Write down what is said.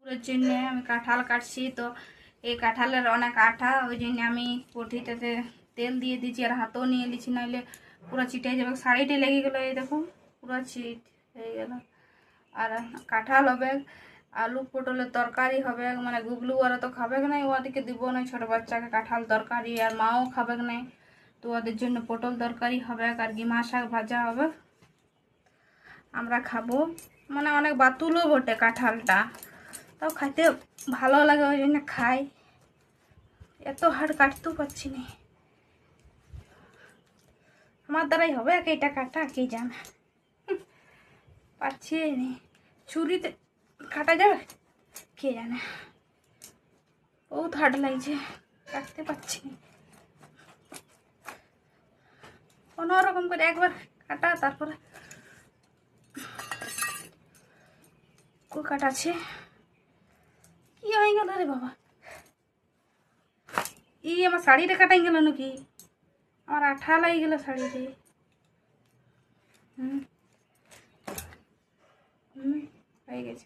ওর জন্য আমি কাঁঠাল কাটছি। তো এই কাঁঠালের অনেক আঠা, ওই জন্য আমি পটিটাতে তেল দিয়ে দিচ্ছি আর হাতেও নিয়ে নিচ্ছি, নাহলে পুরো চিটে যাবে। শাড়িটি লেগে গেলো, এই দেখুন পুরো চিট হয়ে গেল। আর কাঁঠাল হবে, আলু পটলের তরকারি হবে, মানে গুগলু ওরা তো খাবে নাই, ওদেরকে দিব না, ছোটো বাচ্চাকে কাঁঠাল তরকারি, আর মাও খাবে নাই, তো ওদের জন্য পটল তরকারি হবে আর গিমা শাক ভাজা হবে, আমরা খাবো। মানে অনেক বাতুলও বটে কাঁঠালটা, তাও খাইতে ভালো লাগে, ওই জন্য খাই। এত হাড় কাটতেও পারছি না, আমার দ্বারাই হবে এটা কাটা, কে জানে, পারছি নি। ছুরিতে কাটা যাবে, কে জানে, বহুত হার্ড লাগছে, কাটতে পারছি না। কোনোরকম করে একবার কাটা, তারপরে কাটাছে। কি হয়ে গেল রে বাবা, আমার শাড়িটা কাটাই গেল নাকি? আমার আঠা লাগে গেল শাড়িতে। হয়ে গেছে।